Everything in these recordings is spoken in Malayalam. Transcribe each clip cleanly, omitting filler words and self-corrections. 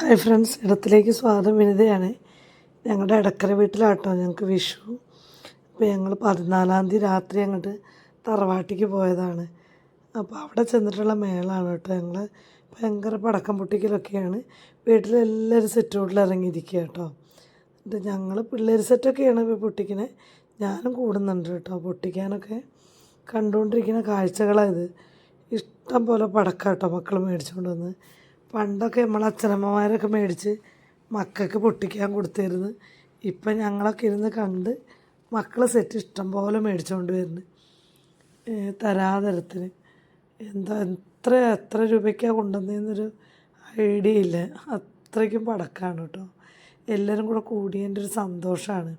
ഹായ് ഫ്രണ്ട്സ്, ഇടത്തിലേക്ക് സ്വാഗതം. വിനിതയാണ്. ഞങ്ങളുടെ എടക്കര വീട്ടിലാട്ടോ ഞങ്ങൾക്ക് വിഷു. അപ്പോൾ ഞങ്ങൾ 14-ാം തീയതി രാത്രി അങ്ങോട്ട് തറവാട്ടിക്ക് പോയതാണ്. അപ്പോൾ അവിടെ ചെന്നിട്ടുള്ള മേളാണ് കേട്ടോ. ഞങ്ങൾ ഭയങ്കര പടക്കം പൊട്ടിക്കലൊക്കെയാണ്. വീട്ടിലെല്ലാവരും സിറ്റൗട്ടിൽ ഇറങ്ങിയിരിക്കുക കേട്ടോ. എന്നിട്ട് ഞങ്ങൾ പിള്ളേർ സെറ്റൊക്കെയാണ് പൊട്ടിക്കണേ. ഞാനും കൂടുന്നുണ്ട് കേട്ടോ പൊട്ടിക്കാനൊക്കെ. കണ്ടുകൊണ്ടിരിക്കുന്ന കാഴ്ചകളായത്. ഇഷ്ടം പോലെ പടക്കം കേട്ടോ മക്കൾ മേടിച്ചുകൊണ്ട് വന്ന്. പണ്ടൊക്കെ നമ്മൾ അച്ഛനമ്മമാരൊക്കെ മേടിച്ച് മക്കൾക്ക് പൊട്ടിക്കാൻ കൊടുത്തിരുന്നു. ഇപ്പം ഞങ്ങളൊക്കെ ഇരുന്ന് കണ്ട് മക്കൾ സെറ്റ് ഇഷ്ടം പോലെ മേടിച്ചുകൊണ്ട് വരുന്നു തരാതരത്തിന്. എത്ര രൂപയ്ക്കാണ് കൊണ്ടുവന്നതെന്നൊരു ഐഡിയ ഇല്ല. അത്രയ്ക്കും പടക്കമാണ് കേട്ടോ. എല്ലാവരും കൂടെ കൂടിയതിൻ്റെ ഒരു സന്തോഷമാണ്.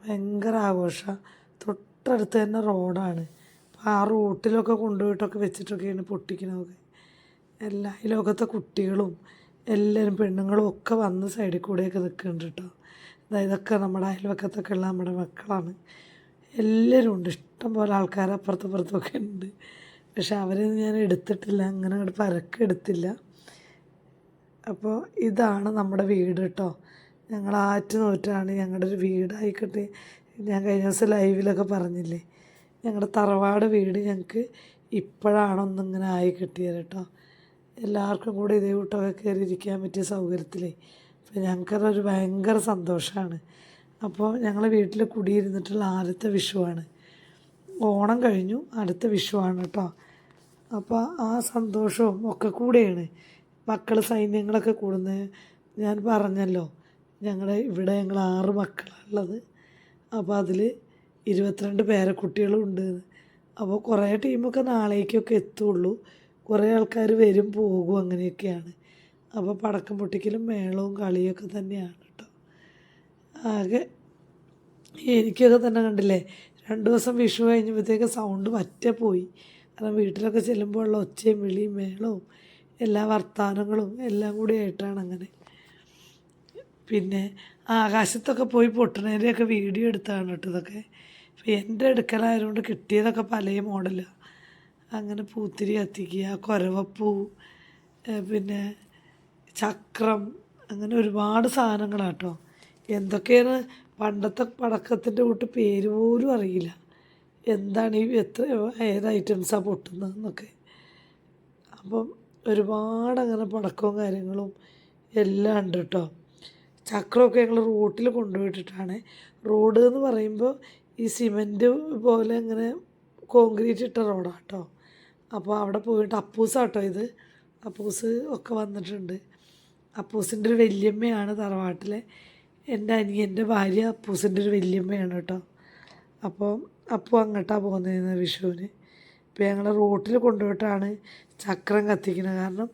ഭയങ്കര ആഘോഷമാണ്. തൊട്ടടുത്ത് തന്നെ റോഡാണ്. അപ്പോൾ ആ റൂട്ടിലൊക്കെ കൊണ്ടുപോയിട്ടൊക്കെ വെച്ചിട്ടൊക്കെയാണ് പൊട്ടിക്കണതൊക്കെ. എല്ലാ ഈ ലോകത്തെ കുട്ടികളും എല്ലാവരും പെണ്ണുങ്ങളും ഒക്കെ വന്ന് സൈഡിൽ കൂടെയൊക്കെ നിൽക്കുന്നുണ്ട് കേട്ടോ. ഇതൊക്കെ നമ്മുടെ അയൽവക്കത്തൊക്കെ ഉള്ള നമ്മുടെ മക്കളാണ്. എല്ലാവരും ഉണ്ട്. ഇഷ്ടം പോലെ ആൾക്കാർ അപ്പുറത്തപ്പുറത്തൊക്കെ ഉണ്ട്. പക്ഷെ അവരൊന്നും ഞാൻ എടുത്തിട്ടില്ല, അങ്ങനെ അങ്ങോട്ട് പരക്കെടുത്തില്ല. അപ്പോൾ ഇതാണ് നമ്മുടെ വീട് കേട്ടോ. ഞങ്ങൾ ആറ്റുനോറ്റാണ് ഞങ്ങളുടെ ഒരു വീടായിക്കട്ടെ. ഞാൻ കഴിഞ്ഞ ദിവസം ലൈവിലൊക്കെ പറഞ്ഞില്ലേ, ഞങ്ങളുടെ തറവാട് വീട് ഞങ്ങൾക്ക് ഇപ്പോഴാണ് ഒന്നിങ്ങനെ ആയി കിട്ടിയത് കേട്ടോ. എല്ലാവർക്കും കൂടി ഇതേ കൂട്ടമൊക്കെ കയറി ഇരിക്കാൻ പറ്റിയ സൗകര്യത്തിലേ. അപ്പോൾ ഞങ്ങൾക്കതൊരു ഭയങ്കര സന്തോഷമാണ്. അപ്പോൾ ഞങ്ങൾ വീട്ടിൽ കുടിയിരുന്നിട്ടുള്ള ആദ്യത്തെ വിഷുവാണ്. ഓണം കഴിഞ്ഞു, അടുത്ത വിഷുവാണ് കേട്ടോ. അപ്പോൾ ആ സന്തോഷവും ഒക്കെ കൂടെയാണ്. മക്കൾ സൈന്യങ്ങളൊക്കെ കൂടുന്നത് ഞാൻ പറഞ്ഞല്ലോ. ഇവിടെ ഞങ്ങൾ 6 മക്കളാണുള്ളത്. അപ്പോൾ അതിൽ 22 പേരക്കുട്ടികളും ഉണ്ട്. അപ്പോൾ കുറേ ടീമൊക്കെ നാളേക്കൊക്കെ എത്തുള്ളൂ. കുറേ ആൾക്കാർ വരും പോകും, അങ്ങനെയൊക്കെയാണ്. അപ്പോൾ പടക്കം പൊട്ടിക്കലും മേളവും കളിയൊക്കെ തന്നെയാണ് കേട്ടോ. ആകെ എനിക്കൊക്കെ തന്നെ കണ്ടില്ലേ, 2 ദിവസം വിഷു കഴിഞ്ഞപ്പോഴത്തേക്ക് സൗണ്ട് പറ്റെ പോയി. കാരണം വീട്ടിലൊക്കെ ചെല്ലുമ്പോൾ ഉള്ള ഒച്ചയും വിളിയും മേളവും എല്ലാ വർത്തമാനങ്ങളും എല്ലാം കൂടി ആയിട്ടാണ് അങ്ങനെ. പിന്നെ ആകാശത്തൊക്കെ പോയി പൊട്ടണേരെയൊക്കെ വീഡിയോ എടുത്താണ് കേട്ടോ ഇതൊക്കെ. അപ്പോൾ എൻ്റെ എടുക്കലായതുകൊണ്ട് കിട്ടിയതൊക്കെ പല മോഡലാണ്. അങ്ങനെ പൂത്തിരി കത്തിക്കുക, കുരവപ്പൂ, പിന്നെ ചക്രം, അങ്ങനെ ഒരുപാട് സാധനങ്ങളാട്ടോ. എന്തൊക്കെയാണ് പണ്ടത്തെ പടക്കത്തിൻ്റെ കൂട്ട് പേര് പോലും അറിയില്ല. എന്താണ് ഏത് ഐറ്റംസാണ് പൊട്ടുന്നതെന്നൊക്കെ. അപ്പം ഒരുപാട് അങ്ങനെ പടക്കവും കാര്യങ്ങളും എല്ലാം ഉണ്ട് കേട്ടോ. ചക്രമൊക്കെ ഞങ്ങൾ റോട്ടിൽ കൊണ്ടുപോയിട്ടിട്ടാണ്. റോഡ് എന്ന് പറയുമ്പോൾ ഈ സിമൻറ്റ് പോലെ ഇങ്ങനെ കോൺക്രീറ്റ് ഇട്ട റോഡാണ് കേട്ടോ. അപ്പോൾ അവിടെ പോയിട്ട് അപ്പൂസാട്ടോ ഇത്. അപ്പൂസ് ഒക്കെ വന്നിട്ടുണ്ട്. അപ്പൂസിൻ്റെ ഒരു വല്യമ്മയാണ് തറവാട്ടിലെ. എൻ്റെ അനിയൻ്റെ ഭാര്യ അപ്പൂസിൻ്റെ ഒരു വല്യമ്മയാണ് കേട്ടോ. അപ്പോൾ അപ്പു അങ്ങോട്ടാണ് പോകുന്നത് വിഷുവിന്. ഇപ്പോൾ ഞങ്ങൾ റോട്ടിൽ കൊണ്ടുപോയിട്ടാണ് ചക്രം കത്തിക്കുന്നത്. കാരണം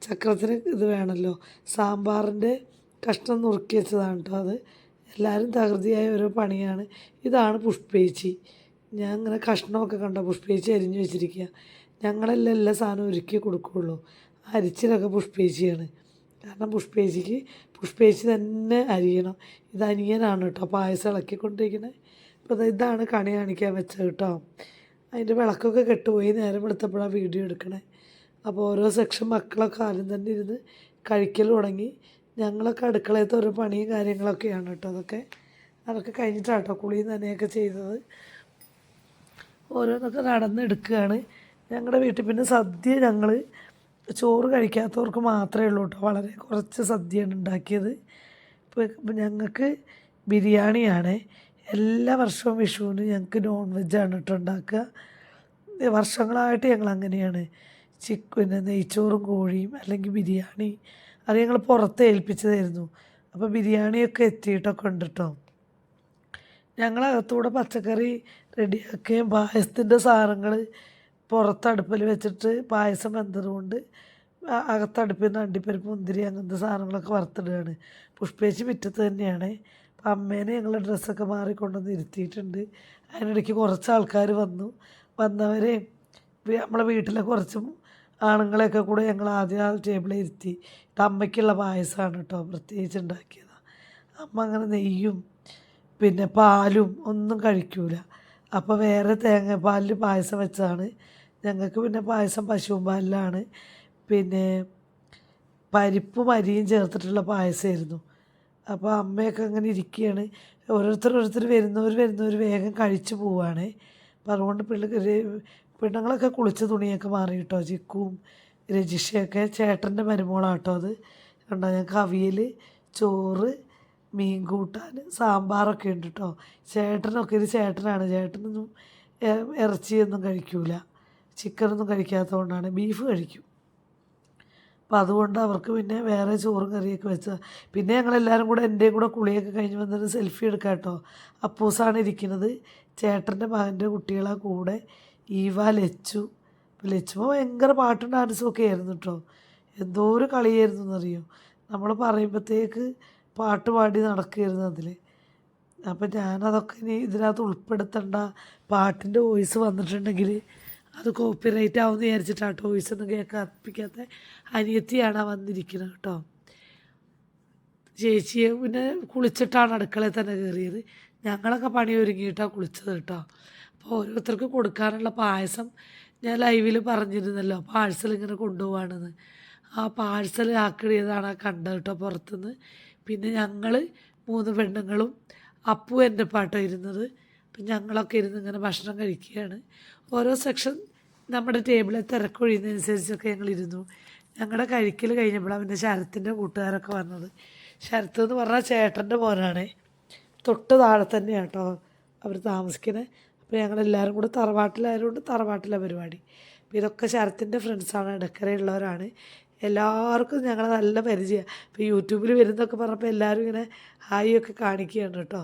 ചക്രത്തിന് ഇത് വേണമല്ലോ. സാമ്പാറിൻ്റെ കഷ്ണം നുറുക്കി വെച്ചതാണ് കേട്ടോ അത്. എല്ലാവരും തകൃതിയായ ഓരോ പണിയാണ്. ഇതാണ് പുഷ്പേച്ചി. ഞാൻ ഇങ്ങനെ കഷ്ണമൊക്കെ കണ്ടോ പുഷ്പേച്ചി അരിഞ്ഞു വെച്ചിരിക്കുക. ഞങ്ങളെല്ലാം എല്ലാ സാധനവും ഒരുക്കി കൊടുക്കുകയുള്ളൂ. അരിച്ചിലൊക്കെ പുഷ്പേച്ചിയാണ്. കാരണം പുഷ്പേച്ചി തന്നെ അരിയണം. ഇത് അനിയനാണ് കേട്ടോ പായസം ഇളക്കിക്കൊണ്ടിരിക്കുന്നത്. അപ്പോൾ ഇതാണ് കണി കാണിക്കാൻ വെച്ചത് കേട്ടോ. അതിൻ്റെ വിളക്കൊക്കെ കെട്ടുപോയി. നേരം വെളുത്തപ്പോഴാണ് വീഡിയോ എടുക്കണേ. അപ്പോൾ ഓരോ സെക്ഷൻ മക്കളൊക്കെ ആദ്യം തന്നെ ഇരുന്ന് കഴിക്കൽ തുടങ്ങി. ഞങ്ങളൊക്കെ അടുക്കളയത്തെ ഓരോ പണിയും കാര്യങ്ങളൊക്കെയാണ് കേട്ടോ. അതൊക്കെ കഴിഞ്ഞിട്ടാണ് കേട്ടോ കുളിയും നനയൊക്കെ ചെയ്തത്. ഓരോന്നൊക്കെ നടന്നെടുക്കുകയാണ്. ഞങ്ങളുടെ വീട്ടിൽ പിന്നെ സദ്യ ഞങ്ങൾ ചോറ് കഴിക്കാത്തവർക്ക് മാത്രമേ ഉള്ളൂ കേട്ടോ. വളരെ കുറച്ച് സദ്യയാണ് ഉണ്ടാക്കിയത്. ഇപ്പോൾ ഞങ്ങൾക്ക് ബിരിയാണിയാണ്. എല്ലാ വർഷവും വിഷുവിന് ഞങ്ങൾക്ക് നോൺ വെജാണ് കേട്ടോ ഉണ്ടാക്കുക. വർഷങ്ങളായിട്ട് ഞങ്ങൾ അങ്ങനെയാണ്. പിന്നെ നെയ്ച്ചോറും കോഴിയും അല്ലെങ്കിൽ ബിരിയാണി അത് ഞങ്ങൾ പുറത്ത് ഏൽപ്പിച്ചതായിരുന്നു. അപ്പോൾ ബിരിയാണിയൊക്കെ എത്തിയിട്ടൊക്കെ ഉണ്ട് കേട്ടോ. ഞങ്ങളകത്തൂടെ പച്ചക്കറി റെഡിയാക്കുകയും പായസത്തിൻ്റെ സാധനങ്ങൾ പുറത്തടുപ്പിൽ വെച്ചിട്ട് പായസം വെന്തതുകൊണ്ട് അകത്തടുപ്പിൽ നിന്ന് അണ്ടിപ്പരിപ്പ് മുന്തിരി അങ്ങനത്തെ സാധനങ്ങളൊക്കെ വറുത്തിടുകയാണ്. പുഷ്പേച്ചി മുറ്റത്ത് തന്നെയാണ്. അപ്പം അമ്മേനെ ഞങ്ങൾ ഡ്രസ്സൊക്കെ മാറിക്കൊണ്ടുവന്ന് ഇരുത്തിയിട്ടുണ്ട്. അതിനിടയ്ക്ക് കുറച്ച് ആൾക്കാർ വന്നവരെ നമ്മളെ വീട്ടിലെ കുറച്ച് ആണുങ്ങളെയൊക്കെ കൂടെ ഞങ്ങൾ ആദ്യം ടേബിളിൽ ഇരുത്തി. ഇത് അമ്മയ്ക്കുള്ള പായസമാണ് കേട്ടോ, പ്രത്യേകിച്ച് ഉണ്ടാക്കിയതാണ്. അമ്മ അങ്ങനെ നെയ്യും പിന്നെ പാലും ഒന്നും കഴിക്കൂല. അപ്പോൾ വേറെ തേങ്ങാപ്പാലിൽ പായസം വെച്ചതാണ്. ഞങ്ങൾക്ക് പിന്നെ പായസം പശുവും പാലിലാണ്. പിന്നെ പരിപ്പും അരിയും ചേർത്തിട്ടുള്ള പായസമായിരുന്നു. അപ്പോൾ അമ്മയൊക്കെ അങ്ങനെ ഇരിക്കുകയാണ്. ഓരോരുത്തർ വരുന്നവർ വേഗം കഴിച്ചു പോവുകയാണ്. അപ്പം അതുകൊണ്ട് പെണ്ണുങ്ങളൊക്കെ കുളിച്ച് തുണിയൊക്കെ മാറി കേട്ടോ. ചിക്കുവും രജിഷയൊക്കെ ചേട്ടൻ്റെ മരുമോളാട്ടോ അത്. കണ്ടോ, ഞങ്ങൾക്ക് അവിയൽ, ചോറ്, മീൻ കൂട്ടാൻ, സാമ്പാറൊക്കെ ഉണ്ട് കേട്ടോ. ചേട്ടനൊക്കെ ഒരു ചേട്ടനാണ്. ചേട്ടനൊന്നും ഇറച്ചിയൊന്നും കഴിക്കൂല, ചിക്കനൊന്നും കഴിക്കാത്തതുകൊണ്ടാണ്. ബീഫ് കഴിക്കും. അപ്പം അതുകൊണ്ട് അവർക്ക് പിന്നെ വേറെ ചോറും കറിയൊക്കെ വെച്ചാൽ പിന്നെ ഞങ്ങളെല്ലാവരും കൂടെ എൻ്റെയും കൂടെ കുളിയൊക്കെ കഴിഞ്ഞ് വന്നിട്ട് സെൽഫി എടുക്കാം കേട്ടോ. അപ്പൂസാണ് ഇരിക്കുന്നത്. ചേട്ടൻ്റെ മകൻ്റെ കുട്ടികളെ കൂടെ ഈവ, ലച്ചു. ലച്ചുമ്പോൾ ഭയങ്കര പാട്ടും ഡാൻസും ഒക്കെ ആയിരുന്നു കേട്ടോ. എന്തോ ഒരു കളിയായിരുന്നു എന്നറിയോ. നമ്മൾ പറയുമ്പോഴത്തേക്ക് പാട്ട് പാടി നടക്കുകയായിരുന്നു അതിൽ. അപ്പം ഞാനതൊക്കെ ഇനി ഇതിനകത്ത് ഉൾപ്പെടുത്തണ്ട, പാട്ടിൻ്റെ വോയിസ് വന്നിട്ടുണ്ടെങ്കിൽ അത് കോപ്പിറൈറ്റ് ആവുമെന്ന് വിചാരിച്ചിട്ടാണ് വോയിസ് ഒന്നും കേൾക്കാത്ത അനിയത്തിയാണ് വന്നിരിക്കുന്നത് കേട്ടോ. ചേച്ചിയെ പിന്നെ കുളിച്ചിട്ടാണ് അടുക്കളയിൽ തന്നെ കയറിയത്. ഞങ്ങളൊക്കെ പണി ഒരുങ്ങിയിട്ടാണ് കുളിച്ചത് കേട്ടോ. അപ്പോൾ ഓരോരുത്തർക്ക് കൊടുക്കാനുള്ള പായസം ഞാൻ ലൈവിൽ പറഞ്ഞിരുന്നല്ലോ, പാഴ്സൽ ഇങ്ങനെ കൊണ്ടുപോവാണെന്ന്. ആ പാഴ്സൽ ആക്കിയതാണ് ആ കണ്ടത് കേട്ടോ പുറത്തുനിന്ന്. പിന്നെ ഞങ്ങൾ 3 പെണ്ണുങ്ങളും അപ്പു എൻ്റെ പാട്ടോ ഇരുന്നത്. അപ്പം ഞങ്ങളൊക്കെ ഇരുന്ന് ഇങ്ങനെ ഭക്ഷണം കഴിക്കുകയാണ്. ഓരോ സെക്ഷൻ നമ്മുടെ ടേബിളിൽ തിരക്കൊഴിയുന്നതനുസരിച്ചൊക്കെ ഞങ്ങളിരുന്നു. ഞങ്ങളുടെ കഴിക്കൽ കഴിഞ്ഞപ്പോഴാണ് പിന്നെ ശരത്തിൻ്റെ കൂട്ടുകാരൊക്കെ വന്നത്. ശരത്ത് എന്ന് പറഞ്ഞാൽ ചേട്ടൻ്റെ മോനാണ്. തൊട്ട് താഴെ തന്നെയാണ് കേട്ടോ അവർ താമസിക്കുന്നത്. അപ്പോൾ ഞങ്ങളെല്ലാവരും കൂടെ തറവാട്ടിലായതുകൊണ്ട് തറവാട്ടിലെ പരിപാടി. അപ്പോൾ ഇതൊക്കെ ശരത്തിൻ്റെ ഫ്രണ്ട്സാണ്, ഇടക്കരയുള്ളവരാണ്. എല്ലാവർക്കും ഞങ്ങൾ നല്ല പരിചയമാണ്. ഇപ്പോൾ യൂട്യൂബിൽ വരുന്നതൊക്കെ പറഞ്ഞപ്പോൾ എല്ലാവരും ഇങ്ങനെ ഹായ് ഒക്കെ കാണിക്കുകയാണ് കേട്ടോ.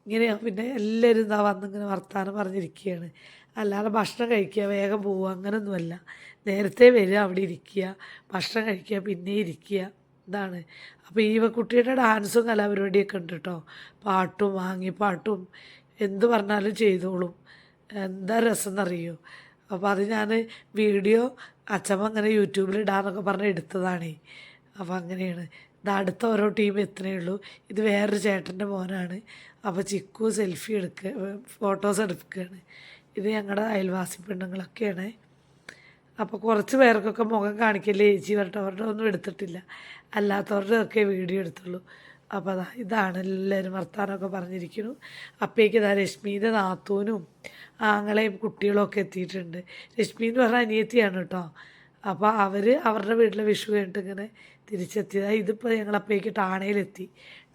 ഇങ്ങനെയാണ് പിന്നെ എല്ലാവരും ഇതാ വന്നിങ്ങനെ വർത്താനം പറഞ്ഞിരിക്കുകയാണ്. അല്ലാതെ ഭക്ഷണം കഴിക്കുക വേഗം പോവുക അങ്ങനെയൊന്നുമല്ല. നേരത്തെ വരിക, അവിടെ ഇരിക്കുക, ഭക്ഷണം കഴിക്കുക, പിന്നെ ഇരിക്കുക, ഇതാണ്. അപ്പോൾ ഈ കുട്ടിയുടെ ഡാൻസും കലാപരിപാടിയൊക്കെ ഉണ്ട് കേട്ടോ. പാട്ടും വാങ്ങിപ്പാട്ടും എന്ത് പറഞ്ഞാലും ചെയ്തോളും. എന്താ രസം എന്നറിയോ. അപ്പോൾ അത് ഞാൻ വീഡിയോ അച്ഛമ്മ അങ്ങനെ യൂട്യൂബിൽ ഇടാന്നൊക്കെ പറഞ്ഞ് എടുത്തതാണേ. അപ്പോൾ അങ്ങനെയാണ്. ഇത് അടുത്ത ഓരോ ടീം എത്തണേ ഉള്ളൂ. ഇത് വേറൊരു ചേട്ടൻ്റെ മോനാണ്. അപ്പോൾ ചിക്കു സെൽഫി ഫോട്ടോസ് എടുക്കുകയാണ്. ഇത് ഞങ്ങളുടെ അയൽവാസി പെണ്ണുങ്ങളൊക്കെയാണ്. അപ്പോൾ കുറച്ച് പേർക്കൊക്കെ മുഖം കാണിക്കല്ലേ ചേച്ചി പറഞ്ഞിട്ട് അവരുടെ ഒന്നും എടുത്തിട്ടില്ല, അല്ലാത്തവരുടെ ഒക്കെ വീഡിയോ എടുത്തുള്ളൂ. അപ്പോൾ ഇതാണ് എല്ലാവരും വർത്താനമൊക്കെ പറഞ്ഞിരിക്കുന്നു. അപ്പോഴേക്ക് ഇതാ രശ്മീൻ്റെ നാത്തൂനും ആങ്ങളെയും കുട്ടികളൊക്കെ എത്തിയിട്ടുണ്ട്. രശ്മി എന്ന് പറഞ്ഞാൽ അനിയത്തിയാണ് കേട്ടോ. അപ്പോൾ അവരുടെ വീട്ടിലെ വിഷു കഴിഞ്ഞിട്ട് ഇങ്ങനെ തിരിച്ചെത്തിയതാണ്. ഇതിപ്പോൾ ഞങ്ങളപ്പോഴേക്ക് ടാണയിലെത്തി.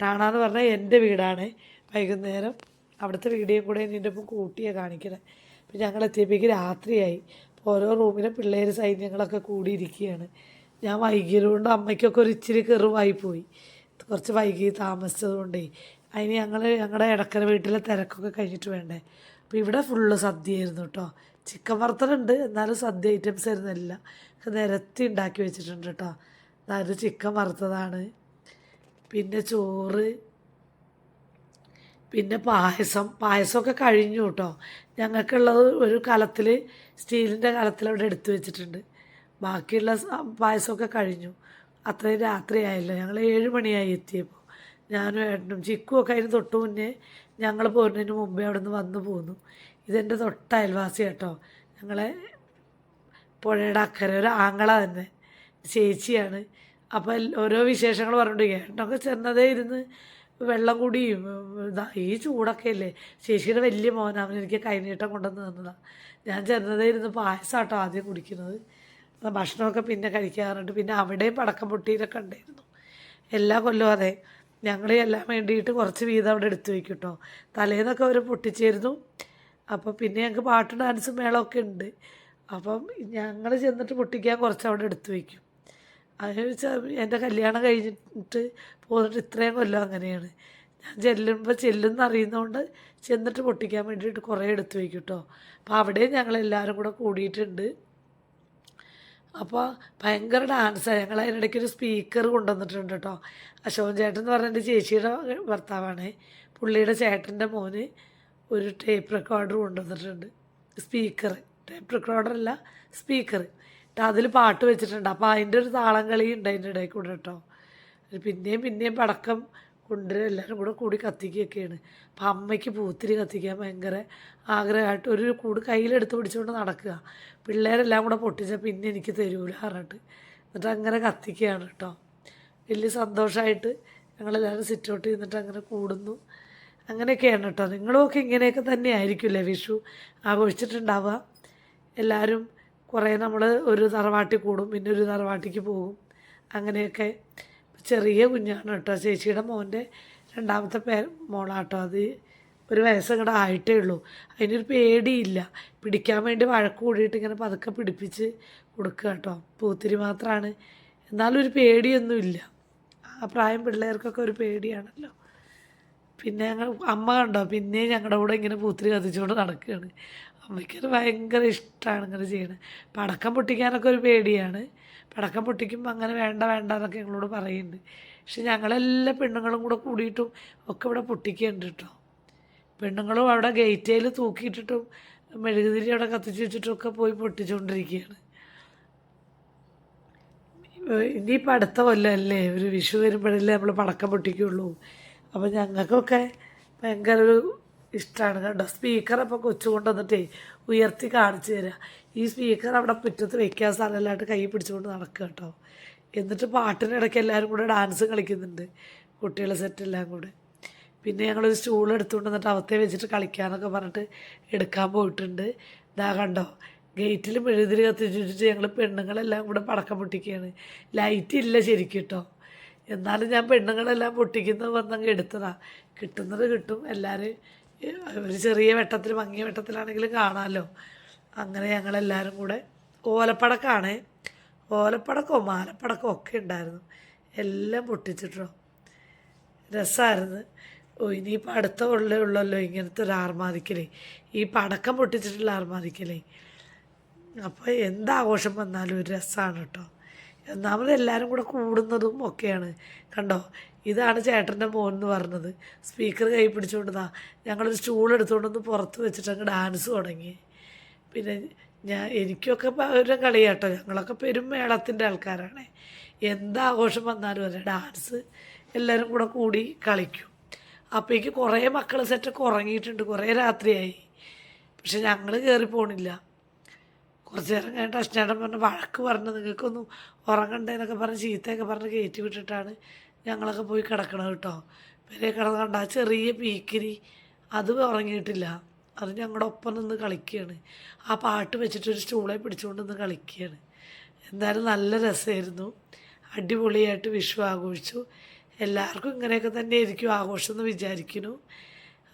ടാണ എന്ന് പറഞ്ഞാൽ എൻ്റെ വീടാണ്. വൈകുന്നേരം അവിടുത്തെ വീഡിയോയും കൂടെ എൻ്റെ ഒപ്പം കൂട്ടിയാണ് കാണിക്കണേ. അപ്പോൾ ഞങ്ങളെത്തിയപ്പോഴേക്ക് രാത്രിയായി. അപ്പോൾ ഓരോ റൂമിലും പിള്ളേർ സൈന്യങ്ങളൊക്കെ കൂടിയിരിക്കുകയാണ്. ഞാൻ വൈകിയതുകൊണ്ട് അമ്മയ്ക്കൊക്കെ ഒരു ഇച്ചിരി കെറുവായി പോയി, കുറച്ച് വൈകി താമസിച്ചത് കൊണ്ടേ. അതിന് ഞങ്ങളുടെ ഇടക്കര വീട്ടിലെ തിരക്കൊക്കെ കഴിഞ്ഞിട്ട് വേണ്ടേ. അപ്പോൾ ഇവിടെ ഫുള്ള് സദ്യയായിരുന്നു കേട്ടോ. ചിക്കൻ വറുത്തലുണ്ട്, എന്നാലും സദ്യ ഐറ്റംസ് ആയിരുന്നു എല്ലാം. നിരത്തി ഉണ്ടാക്കി വെച്ചിട്ടുണ്ട് കേട്ടോ. അതായത് ചിക്കൻ വറുത്തതാണ്, പിന്നെ ചോറ്, പിന്നെ പായസമൊക്കെ കഴിഞ്ഞു കേട്ടോ. ഞങ്ങൾക്കുള്ളത് ഒരു കലത്തിൽ, സ്റ്റീലിൻ്റെ കലത്തിൽ അവിടെ എടുത്തു വെച്ചിട്ടുണ്ട്. ബാക്കിയുള്ള പായസമൊക്കെ കഴിഞ്ഞു. അത്രയും രാത്രിയായല്ലോ. ഞങ്ങൾ 7 മണിയായി എത്തിയപ്പോൾ. ഞാനും ഏട്ടനും ചിക്കുമൊക്കെ അതിന് തൊട്ട് മുന്നേ ഞങ്ങൾ പോകുന്നതിന് മുമ്പേ അവിടെ നിന്ന് വന്നു പോന്നു. ഇതെൻ്റെ തൊട്ട അയൽവാസി കേട്ടോ. ഞങ്ങളെ പുഴയുടെ അക്കരെ ഒരു ആങ്ങള തന്നെ ചേച്ചിയാണ്. അപ്പോൾ ഓരോ വിശേഷങ്ങൾ പറഞ്ഞിട്ട് ഏട്ടനൊക്കെ ചെന്നതേ ഇരുന്ന് വെള്ളം കുടിയും ഈ ചൂടൊക്കെ അല്ലേ. ചേച്ചിയുടെ വലിയ മോനാണ്, എനിക്ക് കൈനീട്ടം കൊണ്ടുവന്ന് തന്നതാണ്. ഞാൻ ചെന്നതേ ഇരുന്ന് പായസമാട്ടോ ആദ്യം കുടിക്കുന്നത്. ഭക്ഷണമൊക്കെ പിന്നെ കഴിക്കാറുണ്ട്. പിന്നെ അവിടെയും പടക്കം പൊട്ടിയിലൊക്കെ ഉണ്ടായിരുന്നു. എല്ലാ കൊല്ലവും അതെ, ഞങ്ങൾ എല്ലാം വേണ്ടിയിട്ട് കുറച്ച് വീതം അവിടെ എടുത്തു വയ്ക്കും കേട്ടോ. തലേന്നൊക്കെ അവർ പൊട്ടിച്ചേരുന്നു. അപ്പോൾ പിന്നെ ഞങ്ങൾക്ക് പാട്ടും ഡാൻസും മേളമൊക്കെ ഉണ്ട്. അപ്പം ഞങ്ങൾ ചെന്നിട്ട് പൊട്ടിക്കാൻ കുറച്ച് അവിടെ എടുത്തു വയ്ക്കും. അതിന് വെച്ചാൽ എൻ്റെ കല്യാണം കഴിഞ്ഞിട്ട് പോന്നിട്ട് ഇത്രയും കൊല്ലം അങ്ങനെയാണ്. ഞാൻ ചെല്ലുമെന്ന് അറിയുന്നതുകൊണ്ട് ചെന്നിട്ട് പൊട്ടിക്കാൻ വേണ്ടിയിട്ട് കുറേ എടുത്തു വയ്ക്കും കേട്ടോ. അപ്പോൾ അവിടെയും ഞങ്ങളെല്ലാവരും കൂടെ കൂടിയിട്ടുണ്ട്. അപ്പോൾ ഭയങ്കര ഡാൻസാണ്. ഞങ്ങൾ അതിനിടയ്ക്കൊരു സ്പീക്കർ കൊണ്ടുവന്നിട്ടുണ്ട് കേട്ടോ. അശോകൻ ചേട്ടൻ എന്ന് പറഞ്ഞാൽ എൻ്റെ ചേച്ചിയുടെ ഭർത്താവാണ്. പുള്ളിയുടെ ചേട്ടൻ്റെ മോന് ഒരു ടേപ്പ് റെക്കോർഡർ കൊണ്ടുവന്നിട്ടുണ്ട്. സ്പീക്കർ, ടേപ്പ് റെക്കോർഡറല്ല, സ്പീക്കർ. അതിൽ പാട്ട് വെച്ചിട്ടുണ്ട്. അപ്പോൾ അതിൻ്റെ ഒരു താളം കളി ഉണ്ട് അതിൻ്റെ ഇടയിൽ കൂടെ കേട്ടോ. പിന്നെയും പടക്കം കൊണ്ടുവരും, എല്ലാവരും കൂടി കത്തിക്കുകയൊക്കെയാണ്. അപ്പം അമ്മയ്ക്ക് പൂത്തിരി കത്തിക്കാൻ ഭയങ്കര ആഗ്രഹമായിട്ട് ഒരു കൂട് കയ്യിലെടുത്ത് പിടിച്ചുകൊണ്ട് നടക്കുക. പിള്ളേരെല്ലാം കൂടെ പൊട്ടിച്ചാൽ പിന്നെ എനിക്ക് തരൂല പറഞ്ഞിട്ട് എന്നിട്ട് അങ്ങനെ കത്തിക്കുകയാണ് കേട്ടോ. വലിയ സന്തോഷമായിട്ട് ഞങ്ങളെല്ലാവരും സിറ്റ് ഔട്ട് ചെയ്തിട്ട് അങ്ങനെ കൂടുന്നു. അങ്ങനെയൊക്കെയാണ് കേട്ടോ. നിങ്ങളുമൊക്കെ ഇങ്ങനെയൊക്കെ തന്നെ ആയിരിക്കില്ലേ വിഷു ആഘോഷിച്ചിട്ടുണ്ടാവുക. എല്ലാവരും കുറേ നമ്മൾ ഒരു തറവാട്ടിൽ കൂടും, പിന്നെ ഒരു തറവാട്ടിക്ക് പോകും. അങ്ങനെയൊക്കെ ചെറിയ കുഞ്ഞാണ് കേട്ടോ. ചേച്ചിയുടെ മോൻ്റെ രണ്ടാമത്തെ മോളാട്ടോ. അത് ഒരു വയസ്സങ്ങടെ ആയിട്ടേ ഉള്ളൂ. അതിനൊരു പേടിയില്ല. പിടിക്കാൻ വേണ്ടി വഴക്ക് കൂടിയിട്ട് ഇങ്ങനെ പതുക്കെ പിടിപ്പിച്ച് കൊടുക്കുക കേട്ടോ. പൂത്തിരി മാത്രമാണ്, എന്നാലും ഒരു പേടിയൊന്നുമില്ല. ആ പ്രായം പിള്ളേർക്കൊക്കെ ഒരു പേടിയാണല്ലോ. പിന്നെ ഞങ്ങൾ അമ്മ കണ്ടോ പിന്നെ ഞങ്ങളുടെ കൂടെ ഇങ്ങനെ പൂത്തിരി കത്തിച്ചുകൊണ്ട് നടക്കുകയാണ്. അമ്മയ്ക്കത് ഭയങ്കര ഇഷ്ടമാണ് ഇങ്ങനെ ചെയ്യണത്. പടക്കം പൊട്ടിക്കാനൊക്കെ ഒരു പേടിയാണ്. പടക്കം പൊട്ടിക്കുമ്പോൾ അങ്ങനെ വേണ്ട വേണ്ട എന്നൊക്കെ ഞങ്ങളോട് പറയുന്നുണ്ട്. പക്ഷെ ഞങ്ങളെല്ലാ പെണ്ണുങ്ങളും കൂടെ കൂടിയിട്ടും ഒക്കെ ഇവിടെ പൊട്ടിക്കുന്നുണ്ട് കേട്ടോ. പെണ്ണുങ്ങളും അവിടെ ഗേറ്റേൽ തൂക്കിയിട്ടിട്ടും മെഴുകുതിരി അവിടെ കത്തിച്ച് വെച്ചിട്ടൊക്കെ പോയി പൊട്ടിച്ചുകൊണ്ടിരിക്കുകയാണ്. ഇനിയിപ്പോൾ അടുത്ത കൊല്ലമല്ലേ ഒരു വിഷു വരുമ്പോഴല്ലേ നമ്മൾ പടക്കം പൊട്ടിക്കുള്ളൂ. അപ്പോൾ ഞങ്ങൾക്കൊക്കെ ഭയങ്കര ഒരു ഇഷ്ടമാണ് കേട്ടോ. സ്പീക്കർ അപ്പോൾ കൊച്ചു കൊണ്ടുവന്നിട്ടേ ഉയർത്തി കാണിച്ചു തരിക. ഈ സ്പീക്കർ അവിടെ മുറ്റത്ത് വെക്കാൻ സ്ഥലമില്ലായിട്ട് കൈ പിടിച്ചുകൊണ്ട് നടക്കുക കേട്ടോ. എന്നിട്ട് പാട്ടിനിടയ്ക്ക് എല്ലാവരും കൂടെ ഡാൻസ് കളിക്കുന്നുണ്ട്, കുട്ടികളെ സെറ്റെല്ലാം കൂടെ. പിന്നെ ഞങ്ങളൊരു സ്റ്റൂൾ എടുത്തുകൊണ്ട് വന്നിട്ട് അവത്തെ വെച്ചിട്ട് കളിക്കാമെന്നൊക്കെ പറഞ്ഞിട്ട് എടുക്കാൻ പോയിട്ടുണ്ട്. ഇതാ കണ്ടോ ഗേറ്റിൽ മെഴുതിരി കത്തിച്ചിട്ട് ഞങ്ങൾ പെണ്ണുങ്ങളെല്ലാം കൂടെ പടക്കം പൊട്ടിക്കുകയാണ്. ലൈറ്റ് ഇല്ല ശരിക്കും കേട്ടോ. എന്നാലും ഞാൻ പെണ്ണുങ്ങളെല്ലാം പൊട്ടിക്കുന്നത് വന്നങ്ങ് എടുത്തതാണ്. കിട്ടുന്നത് കിട്ടും. എല്ലാവരും ഒരു ചെറിയ വെട്ടത്തിൽ മങ്ങിയ വെട്ടത്തിലാണെങ്കിലും കാണാമല്ലോ. അങ്ങനെ ഞങ്ങളെല്ലാവരും കൂടെ ഓലപ്പടക്കമാണ്, ഓലപ്പടക്കമോ മാലപ്പടക്കമോ ഒക്കെ ഉണ്ടായിരുന്നു. എല്ലാം പൊട്ടിച്ചിട്ടോ. രസമായിരുന്നു. ഇനിയിപ്പോൾ അടുത്ത ഉള്ളല്ലോ ഇങ്ങനത്തെ ഒരു ആർമാദിക്കലേ, ഈ പടക്കം പൊട്ടിച്ചിട്ടുള്ള ആർമാദിക്കലേ. അപ്പോൾ എന്താഘോഷം വന്നാലും ഒരു രസമാണ് കേട്ടോ. ഒന്നാമത് എല്ലാവരും കൂടെ കൂടുന്നതും ഒക്കെയാണ്. കണ്ടോ ഇതാണ് ചേട്ടൻ്റെ മോൻ എന്ന് പറഞ്ഞത്. സ്പീക്കർ കൈ പിടിച്ചുകൊണ്ടതാ ഞങ്ങളൊരു സ്റ്റൂൾ എടുത്തുകൊണ്ടൊന്ന് പുറത്ത് വെച്ചിട്ട് അങ്ങ് ഡാൻസ് തുടങ്ങി. പിന്നെ എനിക്കൊക്കെ ഒരു കളിയാട്ടോ. ഞങ്ങളൊക്കെ പെരുമേളത്തിൻ്റെ ആൾക്കാരാണ്. എന്താഘോഷം വന്നാലും അല്ലേ ഡാൻസ് എല്ലാവരും കൂടെ കൂടി കളിക്കും. അപ്പോഴേക്ക് കുറേ മക്കൾ സെറ്റൊക്കെ ഉറങ്ങിയിട്ടുണ്ട്, കുറേ രാത്രിയായി. പക്ഷെ ഞങ്ങൾ കയറി പോണില്ല. കുറച്ച് നേരം കഴിഞ്ഞിട്ട് അച്ഛനേട്ടൻ പറഞ്ഞ് വഴക്ക് പറഞ്ഞ് നിങ്ങൾക്കൊന്നും ഉറങ്ങണ്ടേന്നൊക്കെ പറഞ്ഞ് ചീത്തയൊക്കെ പറഞ്ഞ് കയറ്റി വിട്ടിട്ടാണ് ഞങ്ങളൊക്കെ പോയി കിടക്കണത് കേട്ടോ. പിന്നെ കിടന്ന് കണ്ട ചെറിയ പീക്കിരി അത് ഉറങ്ങിയിട്ടില്ല. അത് ഞങ്ങളുടെ ഒപ്പം നിന്ന് കളിക്കുകയാണ്. ആ പാട്ട് വെച്ചിട്ടൊരു സ്റ്റൂളെ പിടിച്ചുകൊണ്ട് നിന്ന് കളിക്കുകയാണ്. എന്തായാലും നല്ല രസമായിരുന്നു. അടിപൊളിയായിട്ട് വിഷു ആഘോഷിച്ചു. എല്ലാവർക്കും ഇങ്ങനെയൊക്കെ തന്നെ ആയിരിക്കും ആഘോഷം എന്ന് വിചാരിക്കുന്നു.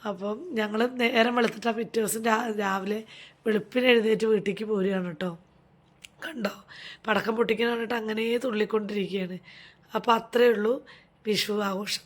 അപ്പം ഞങ്ങൾ നേരം വെളുത്തിട്ടാണ് പിറ്റേ ദിവസം രാവിലെ വെളുപ്പിന് എഴുന്നേറ്റ് വീട്ടിലേക്ക് പോരുകയാണ് കേട്ടോ. കണ്ടോ പടക്കം പൊട്ടിക്കാൻ പറഞ്ഞിട്ട് അങ്ങനെ തുള്ളിക്കൊണ്ടിരിക്കുകയാണ്. അപ്പോൾ അത്രയേ ഉള്ളൂ വിഷു ആഘോഷം.